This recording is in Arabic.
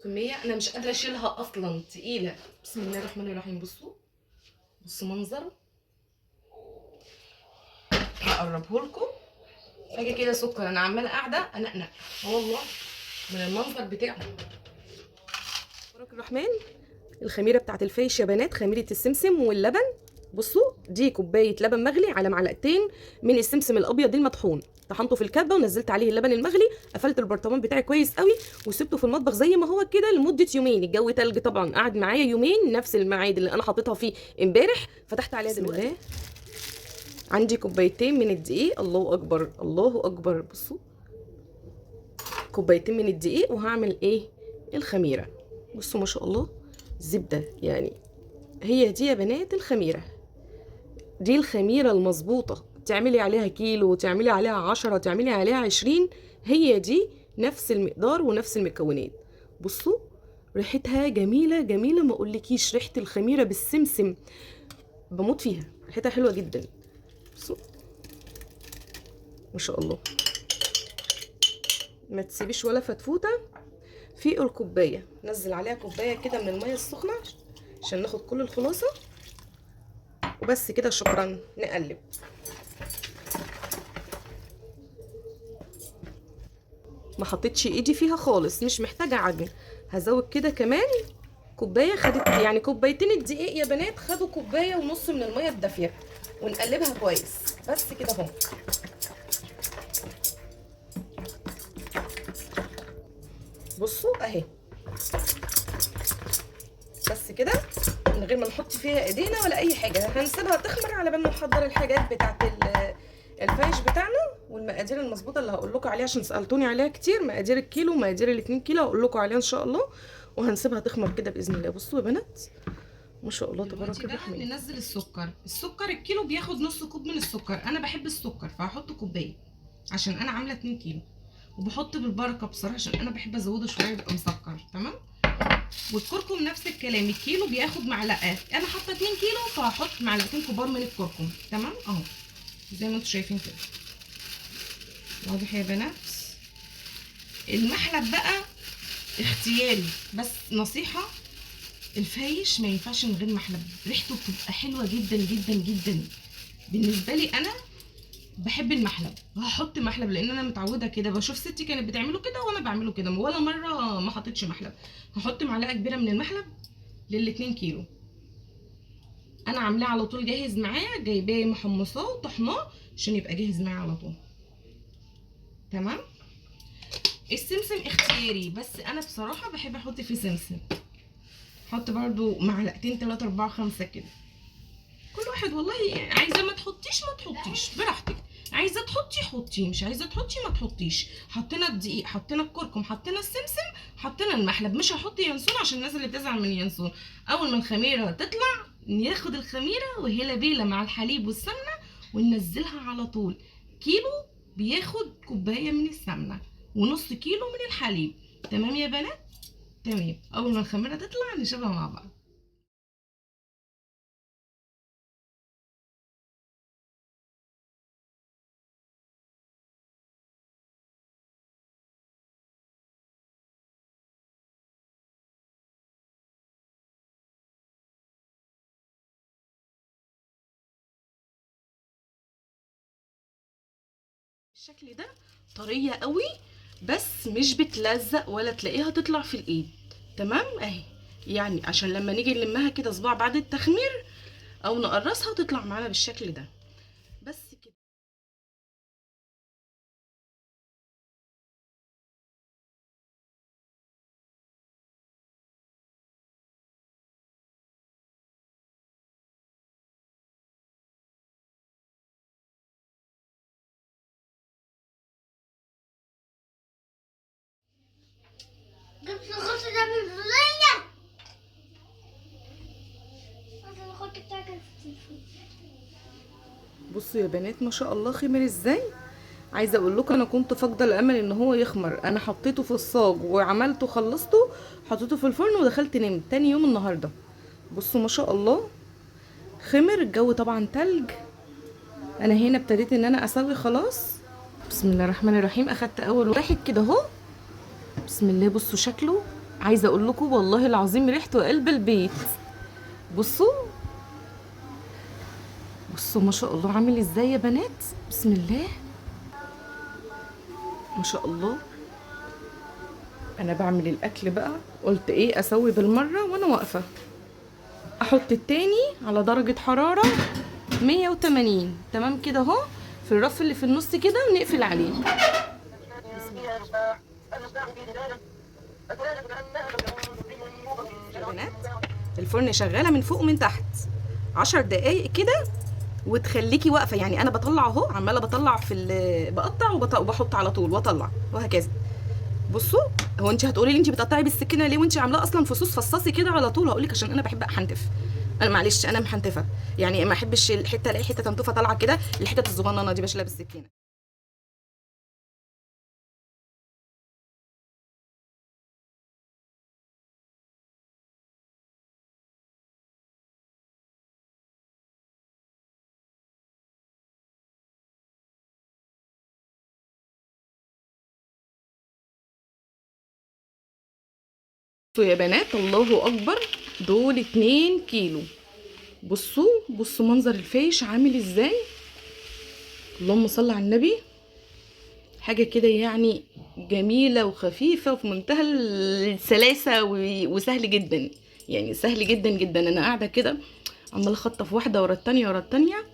كميه انا مش قادره اشيلها اصلا، تقيله. بسم الله الرحمن الرحيم. بصوا منظر. هقربه لكم. حاجه كده سكر، انا عماله قاعده انقنق والله من المنظر بتاعه. تبارك الرحمن. الخميره بتاعت الفيش يا بنات، خميره السمسم واللبن. بصوا دي كوبايه لبن مغلي على معلقتين من السمسم الابيض المطحون، طحنته في الكبه ونزلت عليه اللبن المغلي، قفلت البرطمان بتاعي كويس قوي وسبته في المطبخ زي ما هو كده لمده يومين. الجو تلج طبعا، قعد معايا يومين نفس الميعاد اللي انا حطيتها فيه امبارح. فتحت عليها دلوقتي. عندي كوبايتين من الدقيق. الله اكبر الله اكبر. بصوا كوبايتين من الدقيق، وهعمل ايه؟ الخميره. بصوا ما شاء الله زبده يعني. هي دي يا بنات الخميره، دي الخميره المظبوطه. تعملي عليها كيلو، تعملي عليها 10، تعملي عليها 20، هي دي نفس المقدار ونفس المكونات. بصوا ريحتها جميله جميله، ما اقولكيش ريحه الخميره بالسمسم بموت فيها، ريحتها حلوه جدا. بصوا ما شاء الله. ما تسيبيش ولا فتفوته في الكوبايه. نزل عليها كوبايه كده من الميه السخنه عشان ناخد كل الخلاصه، وبس كده. شكرا. نقلب. ما حطيتش ايدي فيها خالص، مش محتاجه عجن. هزود كده كمان كوبايه. خدت يعني كوبايتين الدقيق يا بنات خدوا كوبايه ونص من الميه الدافيه، ونقلبها كويس. بس كده اهو. بصوا اهي. بس كده من غير ما نحط فيها ايدينا ولا اي حاجه. هنسيبها تخمر على بال ما نحضر الحاجات بتاعت الفايش بتاعنا، والمقادير المظبوطه اللي هقول لكم عليها عشان سالتوني عليها كتير. مقادير الكيلو ومقادير ال2 كيلو هقول لكم عليها ان شاء الله، وهنسيبها تخمر كده باذن الله. بصوا يا بنات ما شاء الله تبارك الرحمن. ننزل السكر. السكر الكيلو بياخد نص كوب من السكر. انا بحب السكر فهحط كوبايه عشان انا عامله 2 كيلو، وبحط بالبركه بصراحه عشان انا بحب ازوده شويه يبقى مسكر. تمام. والكركم نفس الكلام، الكيلو بياخد معلقه، انا حاطه 2 كيلو فهحط معلقتين كبار من الكركم. تمام اهو زي ما انتم شايفين كده. واضح يا بنات؟ المحلب بقى اختياري، بس نصيحه، الفايش ما ينفعش من غير محلب، ريحته بتبقى حلوه جدا جدا جدا. بالنسبه لي انا بحب المحلب، هحط محلب لان انا متعوده كده، بشوف ستي كانت بتعمله كده وانا بعمله كده، ولا مره ما حطيتش محلب. هحط معلقه كبيره من المحلب لل2 كيلو. انا عاملاه على طول جاهز معايا، جايباه محمصاه وطحناه عشان يبقى جاهز معايا على طول. تمام. السمسم اختياري، بس انا بصراحه بحب احط فيه سمسم. احط برضو معلقتين 3 4 5 كده، كل واحد والله. عايزه ما تحطيش ما تحطيش براحتك، عايزه تحطي حطي، مش عايزه تحطي ما تحطيش. حطينا الدقيق، حطينا الكركم، حطينا السمسم، حطينا المحلب. مش هحط ينسون عشان الناس اللي بتزعل من ينسون. اول ما الخميره تطلع ناخد الخميره وهي بيله مع الحليب والسمنه وننزلها على طول. كيلو بياخد كوبايه من السمنه ونص كيلو من الحليب. تمام يا بنات؟ تمام. اول ما الخميره تطلع نشربها مع بعض. الشكل ده طريه قوي، بس مش بتلزق ولا تلاقيها تطلع في الايد. تمام اهي. يعني عشان لما نيجي نلمها كده صباع بعد التخمير او نقرصها تطلع معانا بالشكل ده. بس كده. جبت الخط ده من الفضية. الخط بتاعك في التليفون. بصوا يا بنات ما شاء الله خمر ازاي. عايزه اقول لكم انا كنت فاقده الامل ان هو يخمر. انا حطيته في الصاج وعملته خلصته، حطيته في الفرن ودخلت نمت تاني يوم النهارده. بصوا ما شاء الله خمر. الجو طبعا تلج. انا هنا ابتديت ان انا اسوي خلاص. بسم الله الرحمن الرحيم. اخدت اول واحد كده اهو. بسم الله. بصوا شكله عايزه اقول لكم والله العظيم ريحته قلب البيت. بصوا بصوا ما شاء الله عامل ازاي يا بنات، بسم الله ما شاء الله. انا بعمل الاكل بقى، قلت ايه اسوي بالمره وانا واقفه. احط التاني على درجه حراره 180 تمام كده اهو، في الرف اللي في النص كده، ونقفل عليه. يا بنات الفرن شغاله من فوق ومن تحت 10 دقايق كده، وتخليكي واقفه. يعني انا بطلع اهو، عماله بطلع بقطع وبحط على طول واطلع وهكذا. بصوا، هو انت هتقولي لي انت بتقطعي بالسكينه ليه وانت عاملاه اصلا فصوص؟ فصصي كده على طول. هقول لك عشان انا بحب احنتف. انا معلش انا محنتفه، يعني ما احبش الحته الاقي حته تنتوفه طالعه كده، الحتت الصغننه دي بشيلها بالسكينه. بصوا يا بنات الله اكبر، دول 2 كيلو. بصوا بصوا منظر الفيش عامل ازاي، اللهم صل على النبي. حاجه كده يعني جميله وخفيفه وفي منتهى السلاسه وسهل جدا، يعني سهل جدا جدا. انا قاعده كده عماله اخطف واحده ورا التانيه ورا التانيه،